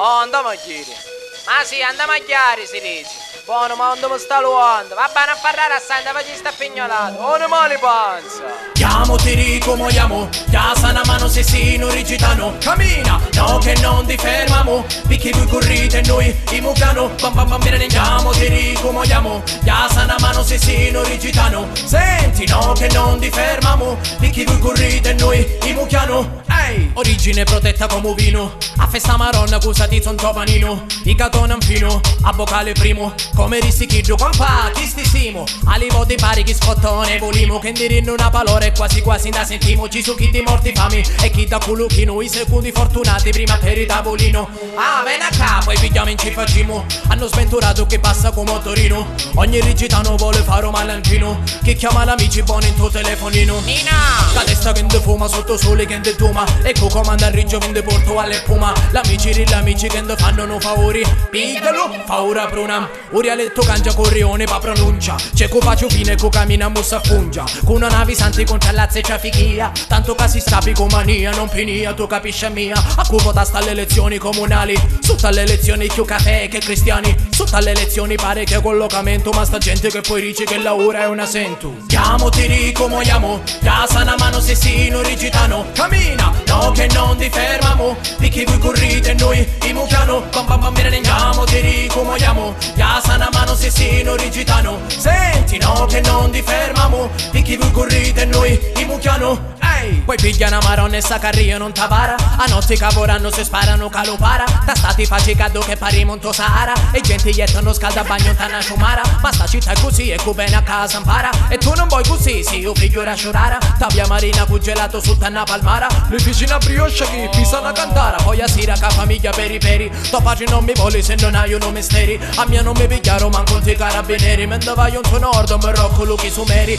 Oh, andiamo a chiedere. Ma sì, andiamo a chiari, si dice. Buono, ma non mi sta luando. Va bene a parlare assai, dove ci sta pignolato. Oh, non male panza. Chiamo ti dico moiamo, chiasa una mano se si non rigitano. Cammina, no che non ti fermamo. Picchi voi corrite e noi i mucano. Bam bam bam bene chiamo ti dico moiamo, chiasa una mano se si non rigitano. Senti, no che non ti fermamo. Picchi voi corrite e noi i mucano. Ehi, origine protetta come vino. A festa maronna cosa ti son topanino. I catone fino, a vocale primo. Come ristichiddo compa, chi stisimo. A livo di pari chi sfottone volimo. Che dirinno una palore quasi quasi da sentimo. Ci su chi di morti fami e chi da culuchino. I secondi fortunati prima per il tavolino. Ah, ven a capo e pigliamo in ci facciamo. Hanno sventurato che passa come motorino. Ogni rigitano vuole fare un malantino. Chi chiama l'amici buoni in tuo telefonino. Nina, la testa che ne fuma sotto sole che ne tuma. Ecco comanda il riggio che ne porto alle puma. L'amici amici che ne fanno no favori. Piglialo, fa ora pruna. Uri a letto cangia corrione pa pronuncia. C'è co faccio fine co cammina mussa fungia. Con una navi santi contra lazze c'è fichia. Tanto che si sta picomania non finia, tu capisci mia. A cui vota sta alle elezioni comunali. Sotto alle elezioni più caffè che cristiani. Sotto alle elezioni pare che collocamento. Ma sta gente che poi dice che lavora è un assento. Chiamo ti dico moiamo, casa una mano se si non rigitano. Cammina, no che non ti fermamo. Picchi voi corrite e noi i mucchiano. Bam bam bam bene andiamo ti dico moiamo, casa una mano se si non rigitano. Senti, no che non ti fermamo. Picchi voi corrite e noi i mucchiano. Poi piglia una maronna e sa carria non t'avara. A notte cavoranno se sparano calopara. Da stati facci caddo che pari monto Sahara. E gente non scalda bagno tana sciumara. Ma sta città è così e cu bene a casa impara. E tu non vuoi così, sì, io figlio era sciorara. Tabbia marina cu gelato su tanna palmara. Le vicina brioche che pisano a cantara. Poi a sera ca famiglia peri peri. Tuo padre non mi vuole se non hai uno misteri. A mia non mi pigliaro manco ti carabinieri. Mentre vai un tuo nord mi rocco luchi sumeri.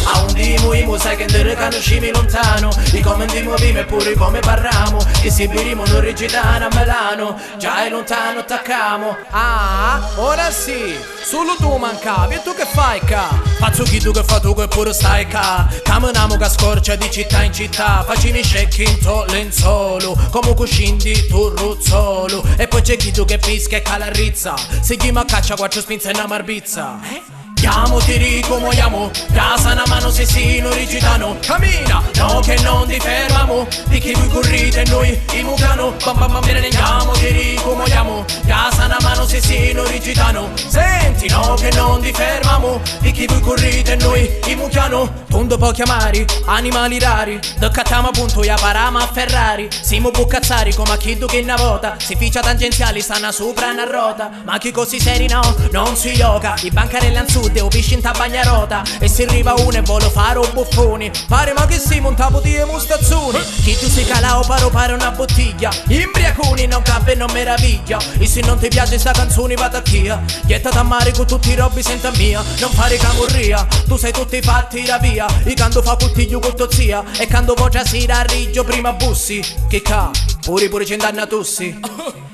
A un dimo i musei che ne riconoscimi lontano. I come andiamo vivo e pure come parliamo. E se birimo non rigitano a Milano. Già è lontano attaccamo. Ah, ora sì. Solo tu mancavi e tu che fai qua? Faccio chi tu che fa tu che pure stai qua. Camminiamo che scorcia di città in città. Facimi scecchi in to lenzuolo. Come scindi tu ruzzolo. E poi c'è chi tu che fischia e cala rizza. Seguiamo a caccia quattro spinze e una marbizza. Chiamo ti dico moiamo, casa una mano se si non rigitano. Cammina, no che non ti fermamo. Picchi voi corrite e noi i mucchiano. Bam bam bam bene andiamo ti dico moiamo, casa una mano se si non rigitano. Senti, no che non ti fermamo. Picchi voi corrite e noi i mucchiano. Tondo può chiamare animali rari. Deccattiamo appunto e paramo a Ferrari. Siamo buccazzari come a chi tu che una vota. Si ficcia tangenziali stanno sopra una rota. Ma chi così seri no, non si gioca. I bancarelli anzudi o pisci in bagnerota. E se arriva uno e vuole fare un buffoni. Pare ma che si monta di mostazzoni. Chi tu si cala o pare una bottiglia. Imbriaconi non cape non meraviglia. E se non ti piace sta canzone vada a chia. Ghettata a mare con tutti i robbi senta mia. Non fare camorria, tu sei tutti fatti da via. I quando fa cuttiglio con tua zia. E quando voce si arriggio prima bussi. Che ca, pure c'è danna tussi.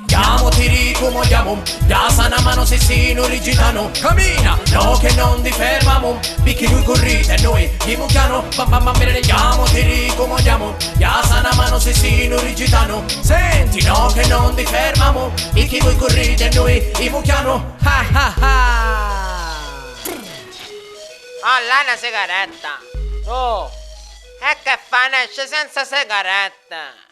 Chiamo ti dico moiamo, casa una mano se si non rigitano. Cammina, no che non ti fermamo. Picchi voi corrite e noi i mucchiano. Bam bam bam bene chiamo ti dico moiamo, casa una mano se si non rigitano. Senti, no che non ti fermamo. Picchi voi corrite e noi i mucchiano. Ah ah ah. Oh, là una sigaretta. Oh, e che fa, ne esce senza sigaretta?